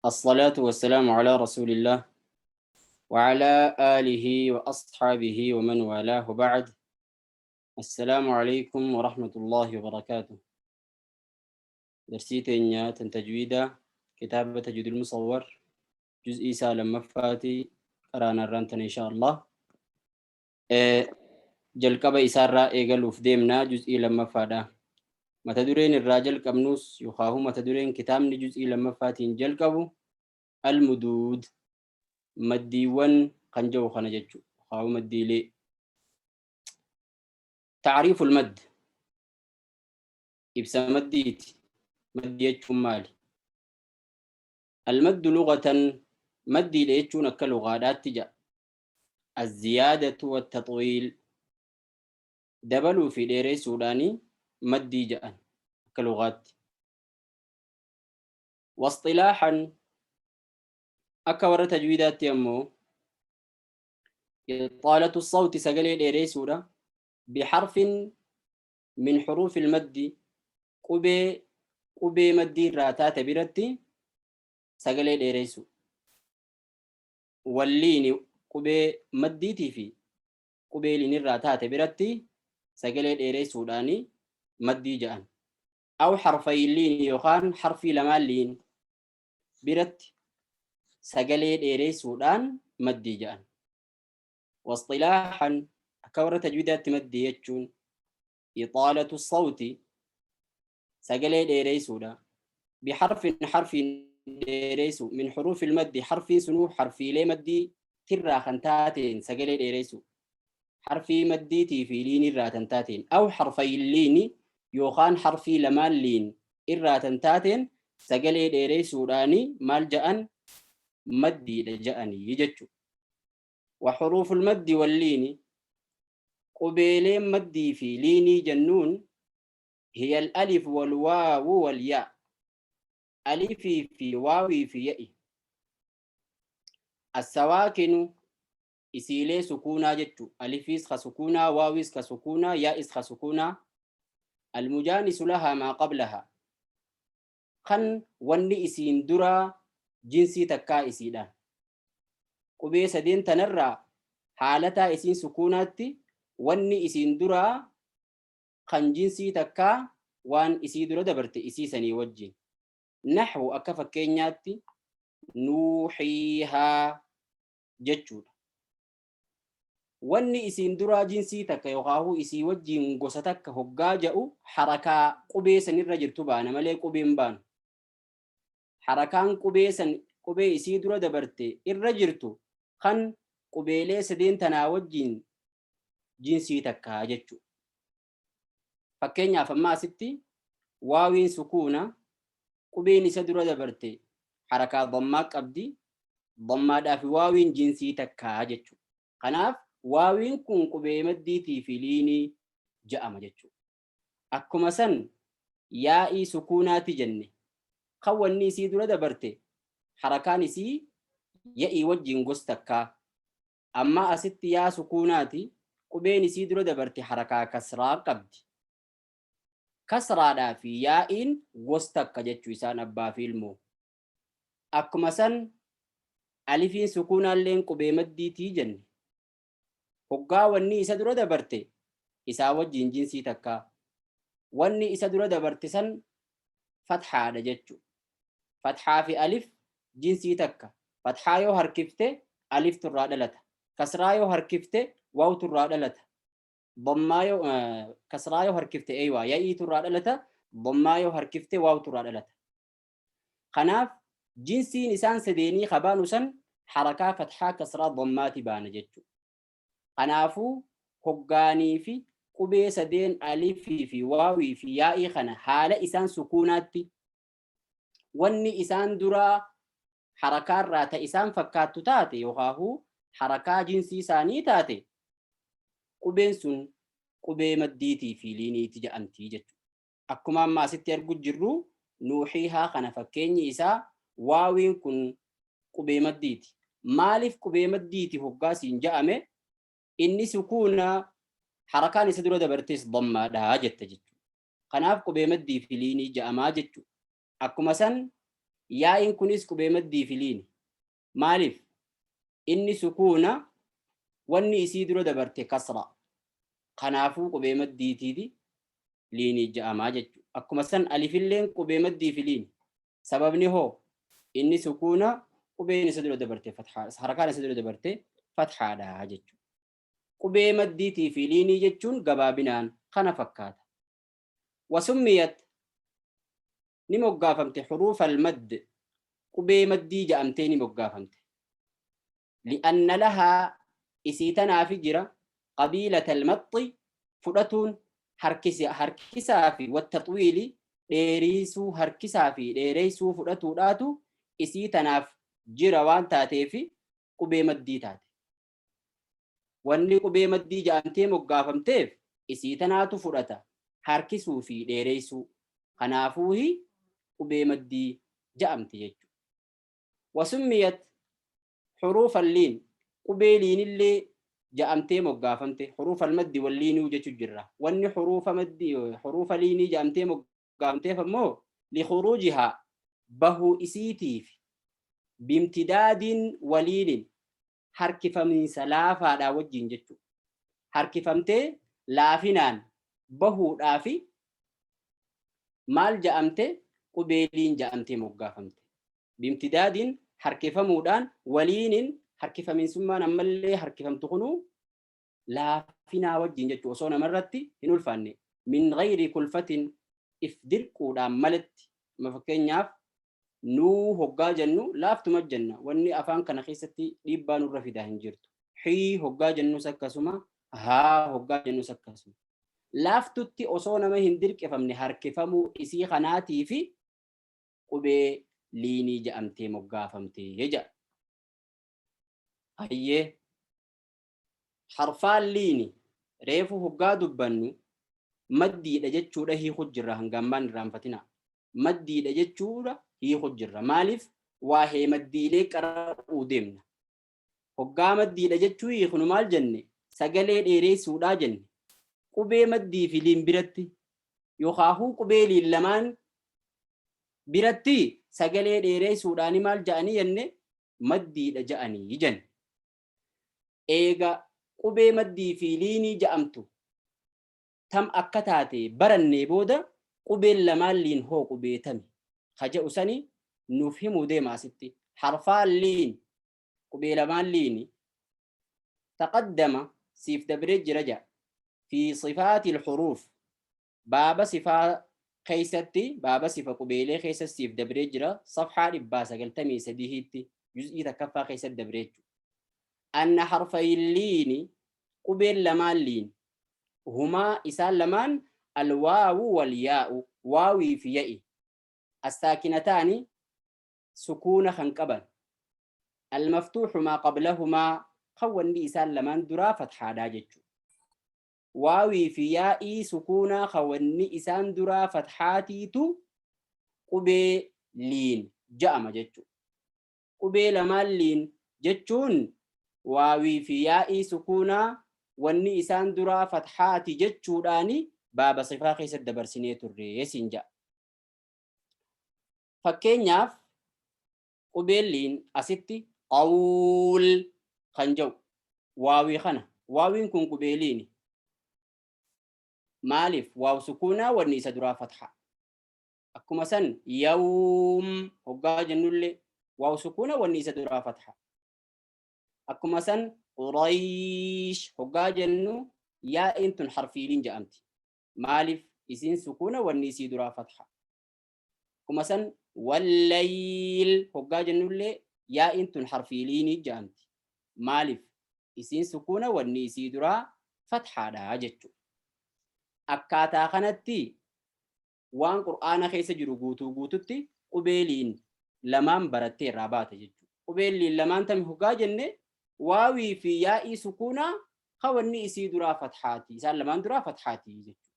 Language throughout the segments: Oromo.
الصلاة والسلام على رسول الله وعلى آله وأصحابه ومن والاه بعد. السلام عليكم ورحمة الله وبركاته. درسي تنيا تجويدا كتابة تجويد المصور جزء سالم مفاتي قرانا الرانتن إن شاء الله. جلقبة إسارة إيقلوف ديمنا جزء لما فادا متدورين الراجل كمنوس يخاهو متدورين كتابني جزء لما فاتين جلقبو المدود مديوان قنجو خنججو خاو مديلي. تعريف المد إبسا مديت مديتشو مالي. المد لغة مدي ليتشو كلغات تجا الزيادة والتطويل دبلو في ديري سوداني مدي جاء كلغات. واصطلاحا أكبر تجويدات يمو إطالة الصوت سجلي ديري سودا بحرف من حروف المد قبي مدي راتات برتي سجلي ديريسو والليني قبي مديتي في قبي لين راتات برتي سجلي ديريسو داني مدي جان أو حرفي اللين يخان حرفي لما لين برت سجلي ديريسو دان مدي جان. واصطلاحا كورة تجويدات مدي يجون إطالة الصوت سجلي ديريسو دا بحرف ديريسو من حروف المد حرفي سنو حرفي لي مدي ترى خنتاتين سجلي ديريسو حرفي مدي في لين الراتنتاتين أو حرفي اللين يوخان حرفي لما لين الراتنتاتين سجلي ديريسو داني مالجأن مدي لجأني يجتشو. وحروف المد واللين قبيلين مدي في ليني جنون هي الألف والواو والياء. ألف في واوي في ياء. السواكن إسيلي سكونا جتو ألفيس خسكونا واويس خسكونا يائس خسكونا المجانس لها ما قبلها خن وني إسين درا جنسي تكا إسيدا قبي سدين تنرى حالتا إسين سكوناتي وني إسين درا خن جنسي تكا وان إسي درا دبرت إسي سني وجي نحو أكف كينياتي نوحيها جتشود واني إسين درا جنسي تكا يوغاهو إسي وجي نغوستك هقا جاو حركة قبي سن الرجل تبان ملي قبي مبان حركان قبي إسي درا دبرت الرجلتو خن قبي لي سدين تناوجين جنسي تكا جتشو. فكينيا فما ستي واوين سكونا قبين سدرو دبرتي حركة ضماك أبدي ضما في واوين جنسي تكا جتشو. خناف واوين كون قبي مديتي في ليني جاء مجتشو. أكو مسن يائي سكوناتي جنة خواني سيدرو دبرتي حركاني سي يائي وجين غستكا. أما أست يا سكوناتي قبين سيدرو دبرتي حركة كسرا قبدي كسرا في يائين غستكا جتشو إسان أبا في المو. أكما سن ألفين سكونا لين قبي مديتي جنة هقا واني إسا درو دبرتي إسا وجين جنسي تكا واني إسا درو دبرتي سن فتحة جتشو. فتحة في ألف جنسي تكا فتحة يو هركفته ألف ترى دلتا كسرا يو هركفته واو ترى دلتا ضما يو كسرا يو هركفته أيوة يأي ترى دلتا ضما يو هركفته واو ترى دلتا. خناف جنسي نسان سديني خبانو سن حركة فتحة كسرة ضماتي بان جتشو. خنافو هقاني في قبي سدين ألف في واوي في يائي خنا حالة إسان سكوناتي واني إسان درا حركات راتا إسان فكاتو تاتي يوخاهو حركة جنسي ساني تاتي قبين سن قبي مديتي في ليني تجا أنتي جتشو. أكما ما ستي أرقو جرو نوحيها خنا فكيني إسا واوين كن قبي مديتي مالف قبي مديتي هقاسين جامي إني سكونا حركاني سدرو دبرتيس ضمّا دها جت جتو. خناف قبي مدي في ليني جاما جتو. أكو مسن yaa'iin kunis qubee maddii fi liini. Maaliif inni sukuuna wanni isii dura dabarte kasra, kanaafuu qubee maddiitiiti liinii ja'amaa jechuudha. Akkuma san alifilleen qubee maddii fi liini. Sababni hoo inni sukuuna qubeen isa dura dabarte harakaan isa dura dabarte fathaadha jechuudha. Qubee maddiitii fi liinii jechuun gabaabinaan kana fakkaata. Wasummiyat ni moggaafamte xuruufa almadd, qubee maddii ja'amtee ni moggaafamte. li'anna lahaa isii tanaafi jira qabiilata almaxxi fudhatuun harkisaa fi wattaxwiili dheerisuu harkisaa fi dheereysuu fudhatuudhaatu isii tanaaf jira waan taateefi qubee maddii taate. Wanni qubee maddii ja'amtee moggaafamteef isii tanaatu fudhata harkisuu fi dheereysuu, kanaafuu qubee maddii ja'amti jechuudha. Wasummiyat xuruufa liin, qubee liinillee ja'amtee moggaafamte. xuruufa almaddi walliinuu jechuu jirra. Wanni xuruufa liinii ja'amtee moggaafamteef ammoo likhuruujihaa bahuu isiitiif bimtidaadin waliinin harkifamiinsa laafaadhaa wajjin jechuudha. Harkifamtee laafinaan bahuudhaafi maal ja'amte? qubee liin ja'amtee moggaafamte. Bimtidaadin harkifamuudhaan waliinin harkifamiinsummaan ammallee harkifamtu kunuu laafinaa wajjin jechuudha. Osoo namarratti hin ulfaanne min gayri kulfatin if dirquudhaan malatti. Fakkeenyaaf nuu hoggaa jennu laaftuma jenna. Wanni afaan kana keessatti dhiibbaa nurra fidaa hin jirtu. Hii hoggaa jennus akkasuma, haa hoggaa jennus akkasuma. Laaftutti osoo nama hin dirqifamne harkifamuu isii kanaatii fi qubee liinii ja'amtee moggaafamtee jedha. Hayyee harfaan liini reefu hoggaa dubbannu maddiidha jechuudha hiikuu jirra. Hangammaan irraanfatina. Maddiidha jechuudha hiikuu jirra. Maaliif? Waa'ee maddiilee qara'uu deemna. Hoggaa maddiidha jechuu hiiknu maal jenne? Sagalee dheereessuudhaa jenne. Qubee maddii fi liin biratti yookaan qubee liin lamaan biratti sagalee dheereessuudhaani maal ja'anii jenne? Maddiidha ja'anii jenne. Eega qubee maddii fi liinii ja'amtu tam akka taate barannee booda qubeen lamaan liin hoo qubee tami kaja'u sani nuuf himuu deema asitti. Harfaan liin qubee lamaan liini taqaddama siif dabree jira ja'a fi sifaati alxuruuf baaba sifaa keessatti baaba sifa qubeelee keessatti siif dabree jira. Safhaa 993tti juz'ii takkaffaa keessatti dabree jechuudha. Anna harfay liini qubeen lamaan liin humaa isaan lamaan alwaawu wal yaa'u, waawii fi ya'i assaakinataani sukuuna kan qaban, almaftuuxu maa qablahumaa kan wanni isaan lamaan duraa fathaadhaa jechuudha. Waawii fi yaa'ii sukuunaa kan wanni isaan duraa fathaatiitu qubee liin ja'ama jechuudha. Qubee lamaan liin jechuun waawii fi yaa'ii sukuunaa wanni isaan duraa fathaati jechuudhaani baaba sifaa keessatti dabarsinee turre siin ja'a. Fakkeenyaaf qubeen liin asitti qawul kan jedhu waawii kana. Waawiin kun qubee liini. Maaliif? Waaw sukuunaa wanni isa duraa fatha. Akkuma san yawm hoggaa jennullee waaw sukuunaa wanni isa duraa fatha. Akkuma san quraysh hoggaa jennu yaa'in tun harfiiliin ja'amti. Maaliif? Isiin sukuuna wanni isii duraa fatha. Akkuma san wallayl hoggaa jennullee yaa'in tun harfiiliin ja'amti. Maaliif? Isiin sukuuna wanni isii duraa fathaadha jechuudha. Akkaataa kanatti waan qur'aana keessa jiru guututti qubee liin lamaan barattee irraa baate jechuudha. Qubeen liin lamaan tami hoggaa jenne waawii fi yaa'ii sukuunaa kan wanni isii duraa fathaati. Isaan lamaan duraa fathaati jechuudha.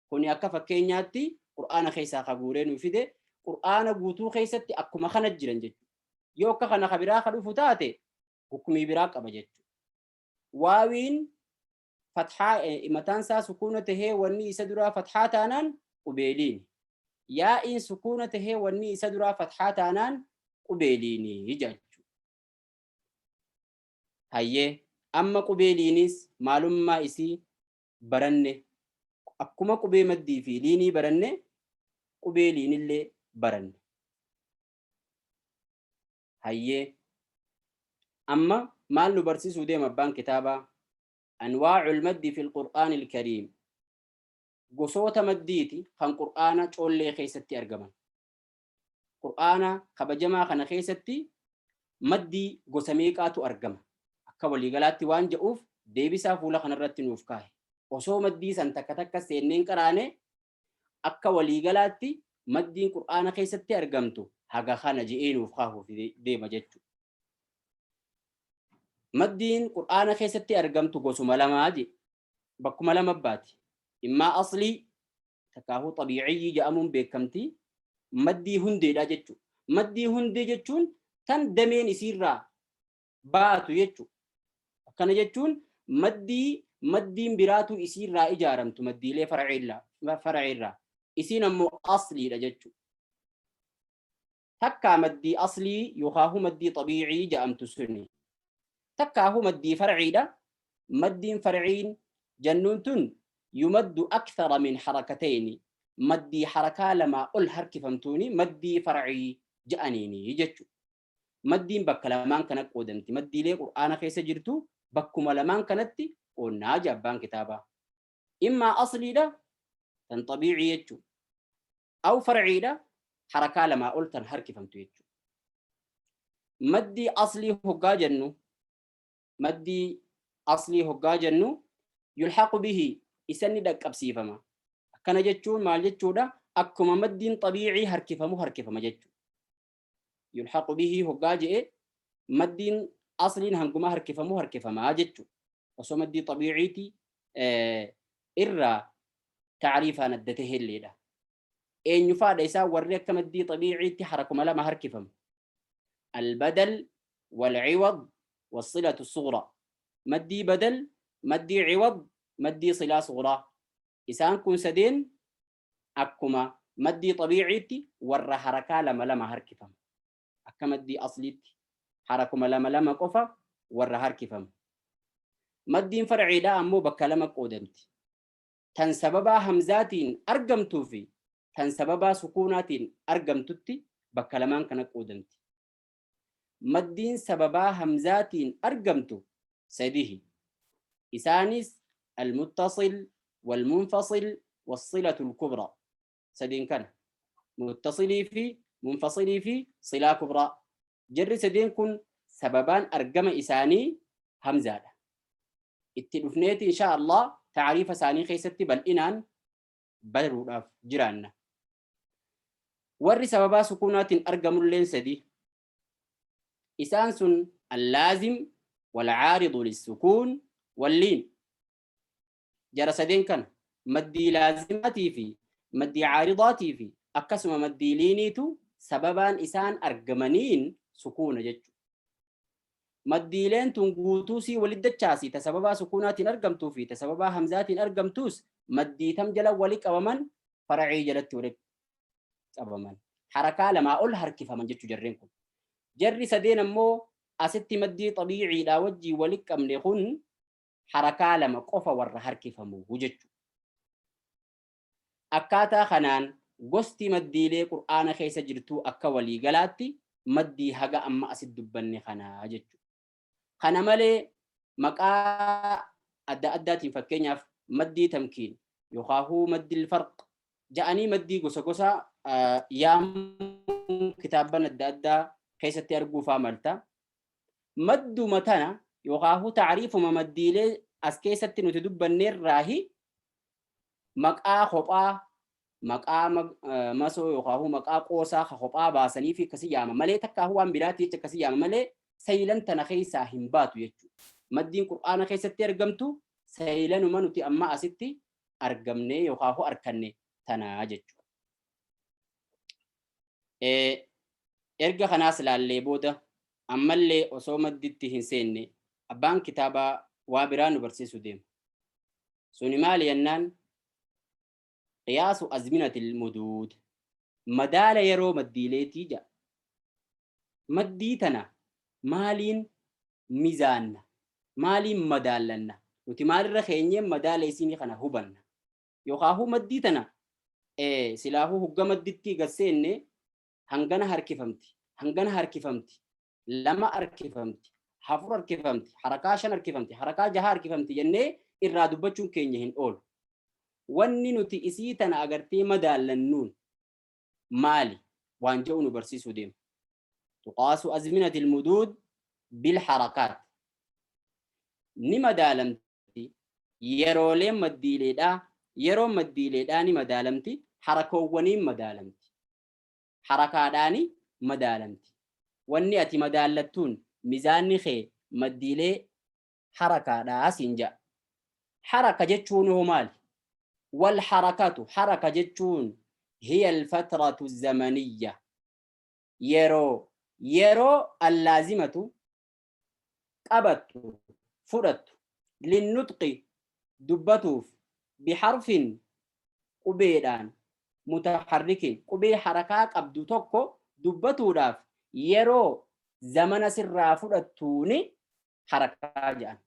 Kuni akka fakkeenyaatti qur'aana keessaa qabuuree nuuf fide qur'aana guutuu keessatti akkuma kana jiran jechuudha. Yoo akka kana biraa ka dhufu taate hukumii biraa qaba jechuudha. Waawiin fathaa mataan isaa sukuuna tahee wanni isa duraa fathaa taanaan qubee liini. yaa'iin sukuuna tahee wanni isa duraa fathaa taanaan qubeeliinii jechu. Hayyee amma qubeeliinis maalummaa isii baranne. Akkuma qubee maddii fi liinii baranne qubeeliinillee baranne. Hayyee amma maal nu barsiisuu deema abbaan kitaabaa? Anwaa'ul maddi fil qur'aanil kariim. Gosoota maddiiti kan qur'aana coollee keessatti argaman. Qur'aana kabajamaa kana keessatti maddii gosa meeqaatu argama? Akka waliigalaatti waan jedhuuf deebisaa fuula kanarratti nuuf kaa'e. Osoo maddii san takka takka seenneen qaraane akka waliigalaatti maddiin qur'aana keessatti argamtu haga kana je'ee nuuf kaa'uuf deema jechuudha. Maddiin qur'aana keessatti argamtu gosuma lamaa jedhe bakkuma lama baati. Immaa aslii takkaahuu xabiicii jedhamuun beekamti. Maddii hundeedha jechuudha. Maddii hundee jechuun tan dameen isiirraa baatu jechuudha. Akkana jechuun maddiin biraatu isiirraa ijaaramtu maddiilee farciirraa. Isiin ammoo asliidha jechuudha. Takkaa maddii aslii yookaan maddii xabiicii jedhamtu suni. Takkaahu maddii farciidha. Maddiin farciin jannuun tun yumaddu akthara min harakatayni. Maddii harakaa lamaa ol harkifamtuuni maddii farcii jedhaniini jechuudha. Maddiin bakka lamaan kana qoodamti. Maddiilee qur'aana keessa jirtu bakkuma lamaan kanatti qoonnaa jedha abbaan kitaabaa. Immaa asliidha tan xabiicii jechuudha. Aw farciidha harakaa lamaa ol tan harkifamtu jechuudha. Maddii aslii hoggaa jennu yulhaqu bihi isanni dhaqqabsiifama. Akkana jechuun maal jechuudha? Akkuma maddiin xabiicii harkifama jechuudha. Yulhaqu bihi hoggaa je'e maddiin asliin hanguma harkifamaa jechuudha. Osoo maddii xabiiciiti irraa taariifaan adda taheelleedha. Eenyufaadha isaa warri akka maddii xabiiciitti harakuma lama harkifamu. Albadal walciwad wasilatu sughraa. Maddii badal, maddii ciwad, maddii silaa sughraa. Isaan kun sadeen akkuma maddii xabiiciitti warra harakaa lama harkifamu. Akka maddii asliitti harakuma lama qofa warra harkifamu. Maddiin farciidhaa ammoo bakka lama qoodamti. Tan sababaa hamzaatiin argamtuu fi tan sababaa sukuunaatiin argamtutti bakka lamaan kana qoodamti. Maddiin sababaa hamzaatiin argamtu sadihi. Isaanis almuttasil walmunfasil wassilatul kubraa. Sadeen kana muttasilii fi munfasilii fi silaa kubraa. Jarri sadeen kun sababaan argama isaanii hamzaadha. Itti dhufneeti insha Allah taariifa isaanii keessatti bal'inaan baruudhaaf jiraanna. Warri sababaa sukuunaatiin argamulleen sadi. Isaan sun allaazim walcaaridu lissukuun walliin. Jara sadeen kana maddii laazimaatii fi maddii caaridaatii fi akkasuma maddii liiniitu sababaan isaan argamaniin sukuuna jechuudha. Maddiileen tun guutuusii walitti dachaasii ta sababaa sukuunaatiin argamtuu fi ta sababaa hamzaatiin argamtuus maddii tam jala wali qabaman farcii jalatti wali qabaman. Harakaa lamaa ol harkifaman jechuu jarreen kun. Jarri sadeen ammoo asitti maddii xabiiciidhaa wajjii wali qabne kun harakaa lama qofa warra harkifamu jechuudha. Akkaataa kanaan gosti maddiilee qur'aana keessa jirtuu akka waliigalaatti maddii haga amma asitti dubbanne kanaa jechuudha. Kana malee maqaa adda addaatiin fakkeenyaaf maddii tamkiin yookaan maddii farq ja'anii maddii gosa yaamuu kitaaban adda addaa keessatti arguufaa malta. Madduma tana yookaan taariifuma maddiilee as keessatti nuti dubbanneerraahi maqaa kophaa maqaa masoo yookaan maqaa qoosaa kophaa baasanii fi akkasii yaama malee takkaa waan biraatti jecha akkasii yaama malee saylan tana keessaa hin baatu jechuudha. Maddiin qur'aana keessatti argamtu saylanuma nuti amma asitti argamne yookaan arkanne tanaa jechuudha. Erga kanaas ilaallee booda ammallee osoo madditti hin seenne abbaan kitaabaa waa biraa nu barsiisu deema. Suni maali jennaan qiyaasu azminatil muduud. madaala yeroo maddiileetii jedha. Maddii tana maaliin mizaanna? Maaliin madaalanna? Nuti maalirra keenyeen madaala isinii kana hubanna? Yookaan maddii tana silaafuu hogga madditti gasseenne hangana harkifamti, hangana harkifamti, lama harkifamti, afur harkifamti, harakaa shan harkifamti, harakaa jaha harkifamti jennee irraa dubbachuun keenya hin oolu. Wanni nuti isii tana agartee madaalannuun maali? Waan jedhu nu barsiisuu deema. Tuqaasu azminati ilmuduud bilharakaat. Ni madaalamti yerooleen maddiileedhaa, yeroon maddiileedhaa ni madaalamti, harakoowwaniin madaalamti, harakaadhaani madaalamti. Wanni ati madaalattuun mizaanni kee maddiilee harakaadhaa siin ja'a. Haraka jechuun hoo maali? Wal harakatu haraka jechuun hiya alfatratu zamaniyya, yeroo allaazimatu qabattu fudhattu linnutqi dubbatuuf biharfin qubeedhaan mutaharrikin qubee harakaa qabdu tokko dubbatuudhaaf yeroo zamana sirraa fudhattuuni harakaa jedhan.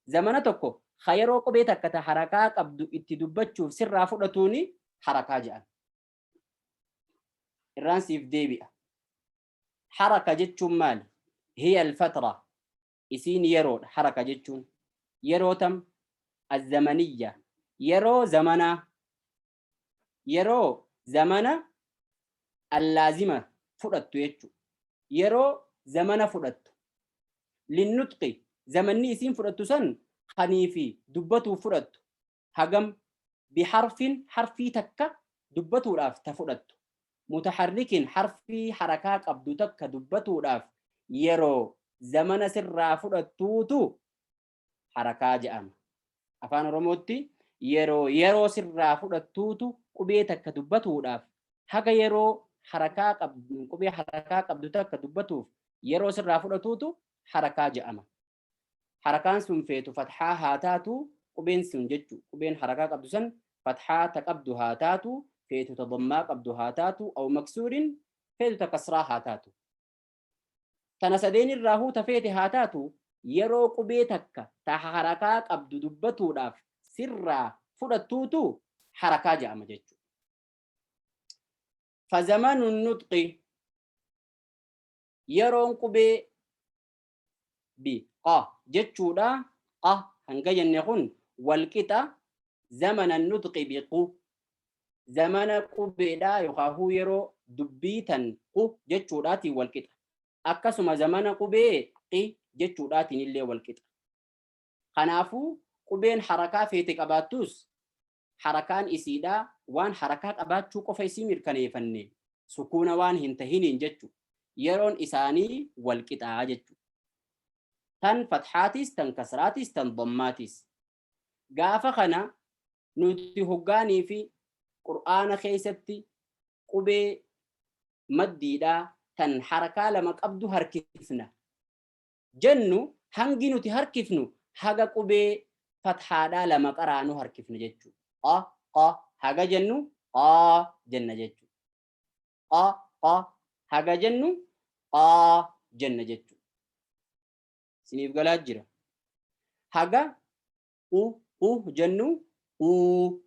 Zamana tokko ha yeroo qubee takka ta harakaa qabdu itti dubbachuuf sirraa fudhatuuni harakaa jedhan. Irraan siif deebi'a. Haraka jechuun maali? Hiya alfatra, isiin yeroodha. Haraka jechuun yeroo tam azzamaniyya, yeroo zamana allaazima fudhattu jechuudha. Yeroo zamana fudhattu linnutqi, zamanni isiin fudhattu san kanii fi dubbatuuf fudhattu hagam biharfin harfii takka dubbatuudhaaf ta fudhattu, mutaharrikin harfii harakaa qabdu takka dubbatuudhaaf yeroo zamana sirraa fudhattuutu harakaa jedhama. Afaan Oromootti yeroo sirraa fudhattuutu qubee takka dubbatuudhaaf haga yeroo harakaa qabdu qubee harakaa qabdu takka dubbatuuf yeroo sirraa fudhatuutu harakaa jedhama. Harakaan sun feetu fathaa haa taatu, qubeen sun jechu qubeen harakaa qabdu san fathaa ta qabdu haa taatu, feetu ta dhammaa qabdu haa taatu, aw maksuurin feetu ta kasraa haa taatu. Tana sadeen irraa huuta feete haa taatu, yeroo qubee takka ta harakaa qabdu dubbatuudhaaf sirraa fudhattuutu harakaa jedhama jechuudha. Fazamanu nutqi, yeroon qubee qa jechuudha. Qa hanga jenne kun walqixa zamana nutqi biqu, zamana qubeedhaa yookaan yeroo dubbii tan qu jechuudhaatiin walqixa. Akkasuma zamana qubee qi jechuudhaatiin illee walqixa. Kanaafuu qubeen harakaa feete qabaattus harakaan isiidhaa waan harakaa qabaachuu qofa isii mirkaneeffanne sukuuna waan hin tahiniin jechuudha. Yeroon isaanii walqixaa jechuudha. Tan fathaatis, tan kasraatis, tan dhammaatis. Gaafa kana nuti hoggaanii fi Qur'aana keessatti qubee maddiidhaa tan harakaa lama qabdu harkifna jennu, hangi nuti harkifnu haga qubee fathaadhaa lama qaraanu harkifna jechuudha. Qa haga jennu qa jenna jechuudha. Qa haga jennu qa jenna jechuudha. Siniif galaa jira. Haga jennu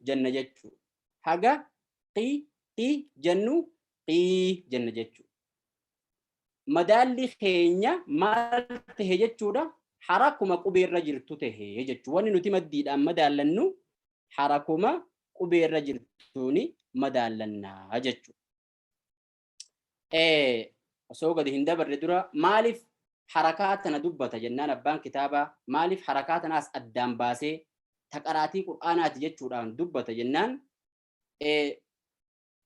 jenna jechuudha. Haga qi jennu qi jenna jechuudha. Madaalli keenya maal tahe jechuudha? Harakuma qubeerra jirtu tahe jechuudha. Wanni nuti maddiidhaan madaallannu harakuma qubeerra jirtuuni madaallannaa jechuudha. Osoo gadi hin dabarre dura maaliif harakaa tana dubbata jennaan abbaan kitaabaa? Maaliif harakaa tanaas addaan baasee taqaraatii Qur'aanaati jechuudhaan dubbata jennaan,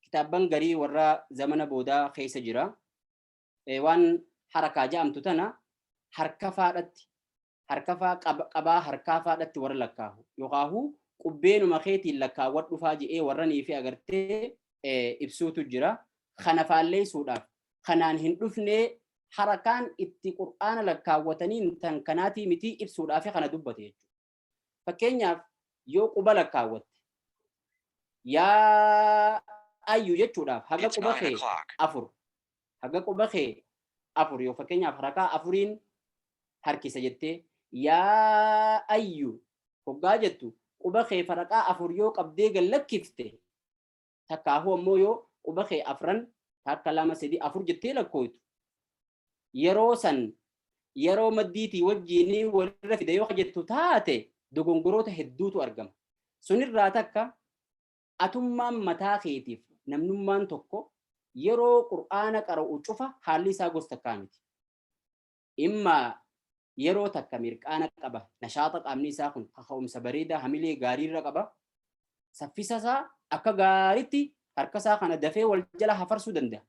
kitaabban garii warra zamana boodaa keessa jira. Waan harakaa jedhamtu tana harkafaa qabaa harkaafaadhatti warra lakkaahu yookaan qubbeenuma keetiin lakkaawwan dhufaa jedhee warranii fi agartee ibsuutu jira. Kana faalleessuudhaaf kanaan hin dhufnee harakaan itti Qur'aana lakkaawwataniin tan kanaatii miti ibsuudhaaf kana dubbate jechuudha. Fakkeenyaaf yoo quba lakkaawwatte yaa ayyu jechuudhaaf haga It's quba 9 kee o'clock. afur haga quba kee afur yoo fakkeenyaaf harakaa afuriin harkisa jettee yaa ayyu hoggaa jettu quba kee harakaa afur yoo qabdee gallakkifte takkaahu ammoo yoo quba kee afran takka lama sadii afur jettee lakkooytu yeroo san yeroo maddiitii wajjiinii walirra fide yoo jettu taate dogongoroota hedduutu argama. Sunirraa takka atummaan mataa keetiif namnummaan tokko yeroo qur'aana qara'u cufa haalli isaa gosa takkaa miti. Imma yeroo takka mirqaana qaba, nashaata qaamni isaa kun kaka'umsa bareedaa hamilee gaariirra qaba. Saffisa isaa akka gaariitti harka isaa kana dafee wal jala hafarsuu danda'a.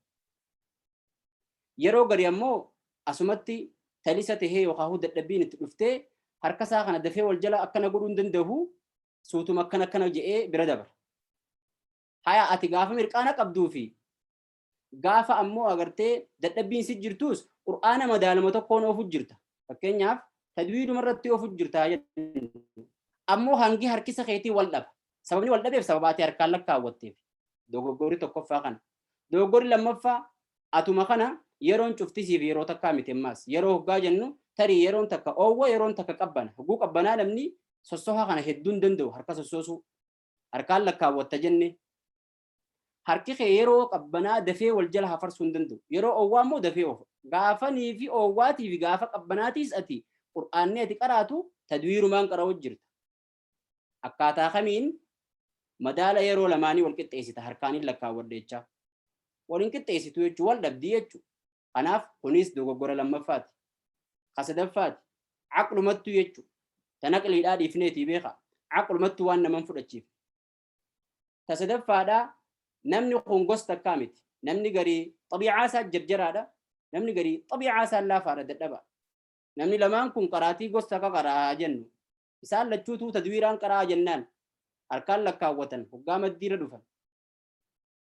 Yeroo gari ammoo asumatti talisa tahee yookaan dadhabbiin itti dhuftee harka isaa kana dafee wal jala akkana godhuu hin danda'u suutuma akkana je'ee bira dabara. Haya ati gaafa mirqaana qabduu fi gaafa ammoo agartee dadhabbiin si jirtus qur'aana madaalama tokkoon oofu jirta. Fakkeenyaaf tajwiiduma irratti oofu jirta ammoo hangi harkisa keetii wal dhaba. Sababni wal dhabeef sababaati harkaan lakkaawwatteef. Dogoggorri tokkoffaa kana. Dogoggorri lammaffaa atuma kana yeroon cuftisiif yeroo takkaa miti ammaas yeroo hoggaa jennu tarii yeroon takka oowwa yeroon takka qabbana hogguu qabbanaa namni sossoha kana hedduun danda'u harka sossoosuu harkaan lakkaawwatta jenne harki kee yeroo qabbanaa dafee wal jala hafarsuu hin danda'u yeroo oowwaa immoo dafee oofa gaafanii fi oowwaatii fi gaafa qabbanaatiis ati qur'aanni ati qaraatu tadwiirumaan qara'u jirta akkaataa kamiin madaala yeroo lamaanii wal qixxeessita harkaaniin lakkaawwadha jechaa waliin qixxeessitu jechuun wal dhabdii jechuudha. Kanaaf kunis dogoggora lammaffaati. Kasadaffaati. Aqlumattu jechuudha. Tanaqliidhaa dhiifneetii beeka. Aqlumattu waan naman fudhachiif. Kasadaffaadhaa namni kun gosa takkaa miti. Namni garii xabiicaa isaa jarjaraadha. Namni garii xabiicaa isaa laafaadha dadhaba. Namni lamaan kun qaraatii gosa takka qaraa jennu. Isaan lachuutuu tadwiiraan qaraa jennaan harkaan lakkaawwatan hoggaa maddiirra dhufan.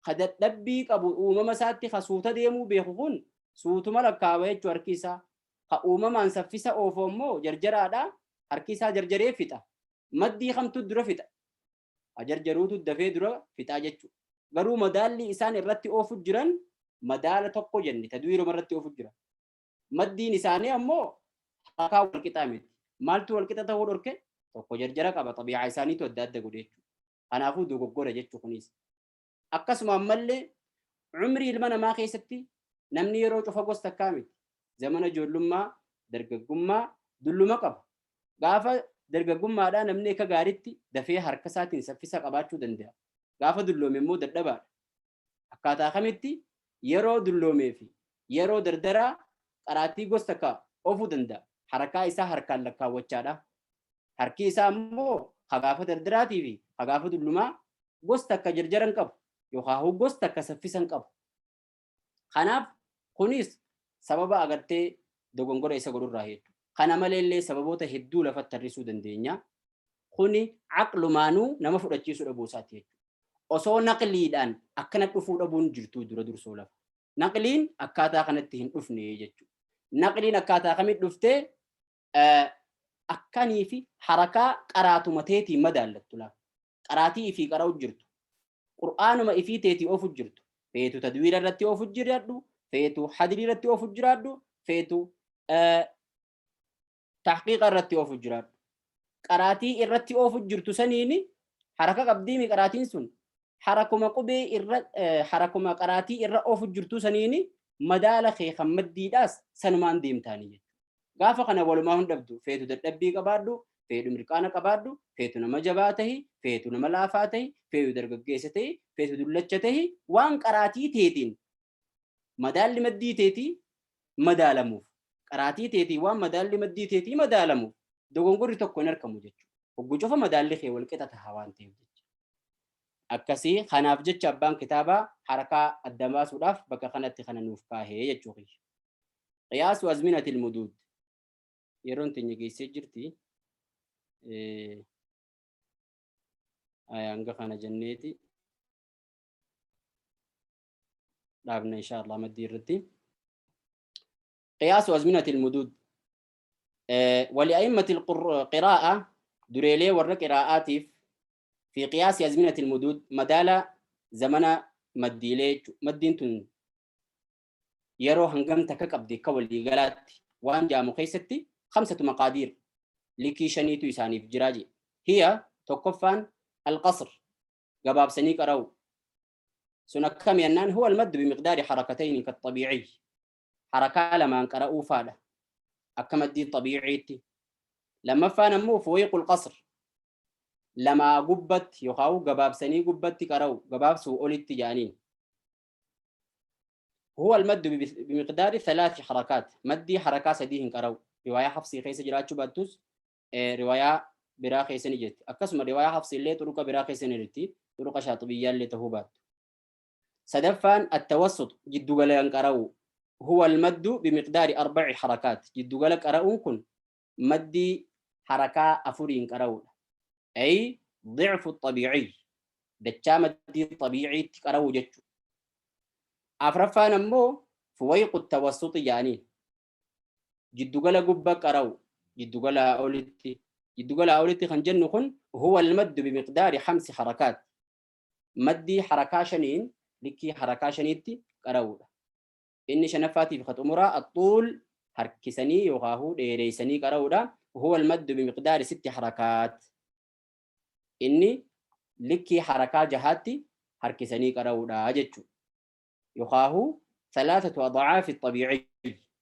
Kadadhabbii qabu uumama isaatti kasuuta deemuu beeku kun suutuma lakkaawaa jechuu harki isaa ka uumamaan saffisa oofu ammoo jarjaraadha harki isaa jarjaree fixa maddii kamtu dura fixa jarjaruutu dafee dura fixaa jechuu garuu madaalli isaan irratti oofu jiran madaala tokko jenne tadwiiruma irratti oofu jira maddiin isaanii ammoo hakaa wal qixaa miti maaltu wal qixa ta'uu dhorke tokko jarjara qaba xabiicaa isaaniitu adda adda godhe jechuu kanaafuu dogoggora jechuu kunis akkasuma ammallee umrii ilma namaa keessatti namni yeroo cufa gosa takkaa miti zamana ijoollummaa dargaggummaa dulluma qaba gaafa dargaggummaadhaa namni akka gaariitti dafee harka isaatiin saffisa qabaachuu danda'a gaafa dulloome immoo dadhabaadha akkaataa kamitti yeroo dulloomee fi yeroo dardaraa qaraatii gosa takkaa oofuu danda'a harakaa isaa harkaan lakkaawwachaadha harki isaa immoo hagaafa dardaraatii fi hagaafa dullumaa gosa takka jarjaran qabu yookaan gosa takka saffisan qabu. Kanaaf kunis sababa agartee dogongora isa godhurraa hedduu. Kana maleellee sababoota hedduu lafatti tarrisuu dandeenya. Kuni aqlumaanuu nama fudhachiisuu dhabuu isaati jechuudha. Osoo naqliidhaan akkana dhufuu dhabuun jirtuu dura dursoo lafa. Naqliin akkaataa kanatti hin dhufne jechuudha. Naqliin akkaataa kamitti dhuftee akkanii fi harakaa qaraatuma teetiin madaallattu lafa. Qaraatii ifii qara'u jirtu. Qur'aanuma ifii teetii oofu jirtu. Feetu tadwiira irratti oofu jiraadhu, feetu hadirii irratti oofu jiraadhu, feetu tahqiiqa irratti oofu jiraadhu. Qaraatii irratti oofu jirtu saniini haraka qabdiimi qaraatiin sun harakuma qubee irra harakuma qaraatii irra oofu jirtu saniini madaala kee kan maddiidhaas sanumaan deemtaanii jechuudha. Gaafa kana walumaa hin dhabdu feetu dadhabbii qabaadhu, feetu mirqaana qabaadhu, feetu nama jabaa tahi, feetu nama laafaa tahi, feetu dargaggeessa tahi, feetu dullacha tahi, waan qaraatii teetiin madaalli maddii teetii madaalamuuf. Qaraatii teetii waan madaalli maddii teetii madaalamuuf dogongorri tokko hin argamu jechuudha. Hoggu cufa madaalli kee wal qixa taha waan ta'eef jechuudha. Akkasii kanaaf jecha abbaan kitaabaa harakaa adda baasuudhaaf bakka kanatti kana nuuf kaahee jechuudha. Qiyaasu azminatil muduud yeroon teenya geessee jirti. Hanga kana jenneeti dhaabna insha Allah maddii irratti. قياس أزمنة المدود ولأئمة القراءة دريلي ور قراءات في قياس أزمنة المدود مدالة زمن maddiilee maddiin tun yeroo hangam takka qabdi akka walii galaatti waan jaamu keessatti 5 maqaadiir likii shaniitu isaaniif jiraa je hiya tokkoffaan alqasr gabaabsanii qara'u sun akkam yennaan huwa almaddu bimiqdaari harakatayni kaxabiicii harakaa lamaan qara'uu faadha akka maddii xabiiciitti lammaffaan ammoo fuwiiqul qasr lamaa gubbatti yookaan gabaabsanii gubbatti qara'u gabaabsuu olitti jaaniin هو المد بمقدار 3 حركات مدي حركة سديه قرأوا رواية حفصي خيس جراتشو باتوس رواية براخي سنجت أقسم رواية حفصي اللي طرق براخي سنرتي طرق شاطبية اللي تهوبات سدفان التوسط جد قلن قرأوا هو المد بمقدار 4 حركات جد قلن قرأوا كن مدي حركة أفرين قرأوا أي ضعف الطبيعي دجا مدي طبيعي قرأوا جتشو أفرفان أمو فويق التوسط يعني جدو قلا قبا قراو جدو قلا أولتي خنجن خن هو المد بمقدار 5 حركات مدي حركة شنين لكي حركة شنيتي قراو إني شنفاتي في خط أمرا الطول حركسني يغاهو ديريسني قراو وهو المد بمقدار 6 حركات إني لكي حركة جهاتي حركسني قراو أجتشو يخاهو 3 أضعاف الطبيعي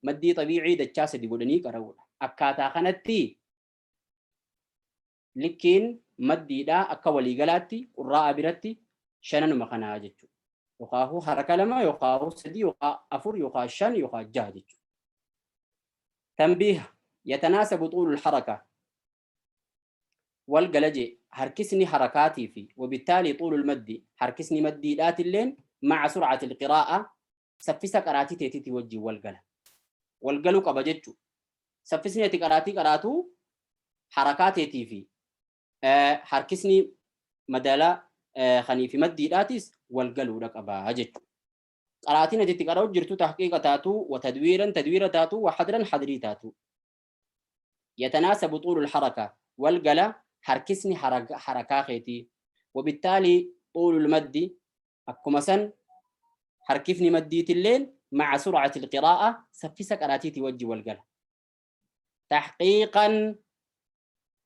مدي طبيعي دجاسة دي قولني كراولا أكاتا خانتي لكن مدي دا أكا ولي غلاتي قراء براتي شنن مخانا جتشو يخاهو حركة لما يخاهو سدي يخا أفر يخا شن يخا جاجتشو تنبيه يتناسب طول الحركة والقلجي حركسني حركاتي في وبالتالي طول المد حركسني مدي دات اللين مع سرعة القراءة سفسا قراتي تيتي توجي والقلو قبجتشو سفسني قراتو حركات تيتي في حركسني مدالا خنيفي مدي داتيس والقلو رقبا هجتشو قراتي نتي قراو جرتو تحقيق تاتو وتدويرا تدوير تاتو وحدرا حدري تاتو يتناسب طول الحركة والقلا حركسني حركة خيتي وبالتالي طول المد أكما سن حركفني مديت الليل مع سرعة القراءة سفسك قراتي توجي والقلة تحقيقا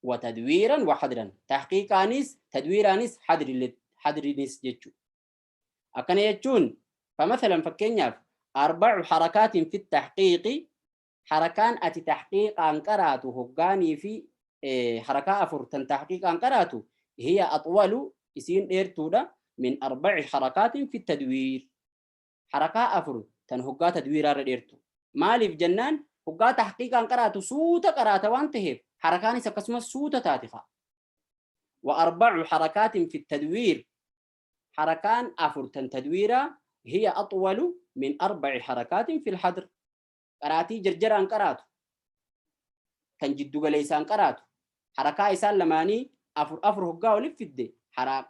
وتدويرا وحدرا تحقيق آنيس تدوير آنيس حدر نيس جتشو أكن يجون فمثلا فكينيا 4 حركات في التحقيق حركان أتي تحقيق أنقراته هقاني في حركة أفرتن تحقيق أنقراته هي أطول يسين إيرتودا من 4 حركات في التدوير حركة أفر تنهجات تدوير الرئيرتو مالي في جنان هجات تحقيقا قرأت سوتا قرأت وانتهي حركاني سكسم سوتا تاتخا و4 حركات في التدوير حركان أفر تدويرا هي أطول من 4 حركات في الحدر قراتي جرجران قرأت كان جدو ليسان قرأت حركة إسان لماني أفر هجا ولفد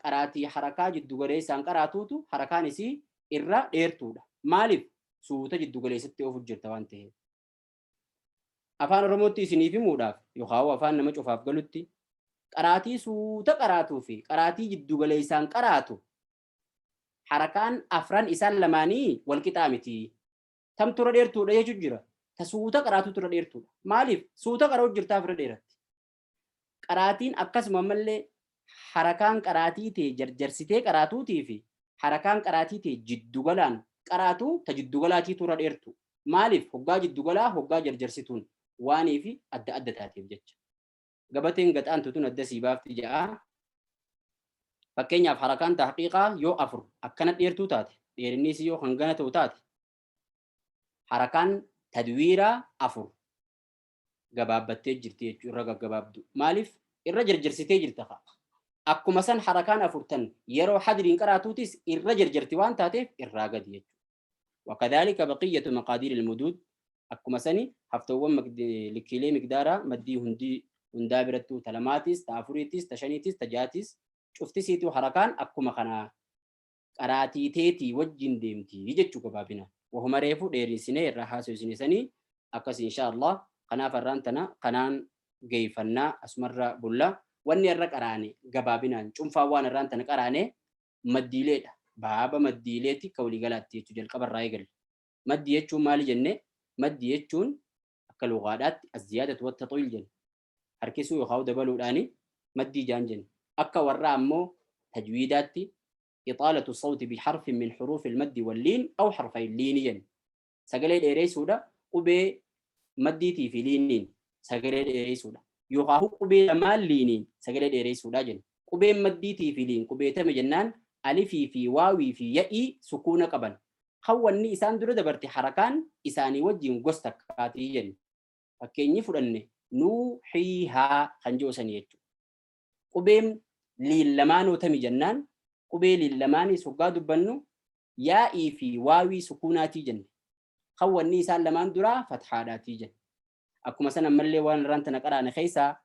قراتي حركة جدو ليسان قرأتوتو حركاني سي إرّا ديرتودا مالف سوتا جدو ليستي أوفو جرتا وانتهي أفان رموتي سنيفي موداف يخاو أفان نمج أفاف قلوتي قراتي سوتا قراتو في قراتي جدو ليسان قراتو حركان أفران إسان لماني والكتامتي تم ترى ديرتودا يججرا تسوتا قراتو ترى ديرتودا مالف سوتا قرأت جرتا فرا ديرت قراتين أكس مملي حركان قراتي تي جرجرسيتي قراتو تي في حركان قراتي تي جدوغلان قراتو تجدوغلاتي تورا ديرتو مالف هوغا جدوغلا هوغا جرجرسيتون واني في أدى تاتيف جج قبتين قد أنتو تون الدسي بافتي جاء فكين في حركان تحقيقا يو أفر أكنت ديرتو تاتي ديرنيسي يو خنغانتو تاتي حركان تدويرا أفر قبابتي جرتي رقا قبابدو مالف إرجر جرسيتي جرتخا أكو مثلا حركان أفرتن يرو حدرين قراتوتيس الرجر جرتوان تاتيف الراقد يجو وكذلك بقية مقادير المدود أكو مثلا هفتوان لكيلي مقدارا مدي هندابرتو تلماتيس تافوريتيس تشانيتيس تجاتيس شفتي سيتو حركان أكو مخنا قراتي تيتي وجين ديمتي يجتشو كبابنا وهم ريفو ديري سنة الرحاسو سنة أكس إن شاء الله قنا فرانتنا قنان قيفنا أسمر بلا wanni irra qaraane gabaabinaan cunfaa waan irraan tana qaraane maddiileedha baaba maddiileeti ka waliigalaatti jechuu jalqabarraa eegalle. Maddii jechuun maali jenne? Maddii jechuun akka lugaadhaatti az-ziyaadatu wat-taxwiil jenne. Harkisuu yookaan dabaluudhaani maddii jaan jenne. Akka warra ammoo tajwiidaatti ixaalatu sawti biharfin min xuruufi ilmaddi walliin aw harfay liini jenne. Sagalee dheereessuudha qubee maddiitii fi liiniin sagalee dheereessuudha. Yookaan qubee lamaan liiniin sagalee dheereessuudha jenne. Qubeen maddiitii fi liin qubeetame jennaan alifii fi waawii fi ya'ii sukuuna qaban. Hawwanni isaan dura dabarte harakaan isaanii wajjin gosta akkaatii jenne. Fakkeenyi fudhanne nuuxiihaa kan joosanii jechuudha. Qubeen liin lamaanoo tami jennaan qubee liin lamaanii hoggaa dubbannu yaa'ii fi waawii sukuunaatii jenne. Hawwanni isaan lamaan duraa fathaadhaatii jenne. Akkuma san ammallee waan irraan tana qaraane keessaa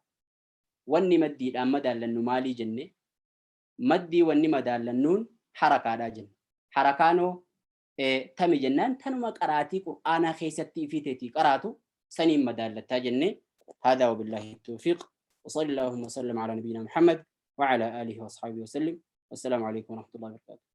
wanni maddiidhaan madaallannu maalii jenne? Maddii wanni madaallannuun harakaadhaa jenne. Harakaanoo tami jennaan tanuma qaraatii qur'aanaa keessatti ifiteetii qaraatu سنين مدالة جنة. هذا وبالله التوفيق وصلى اللهم وسلم على نبينا محمد وعلى آله وأصحابه وسلم. والسلام عليكم ورحمة الله وبركاته.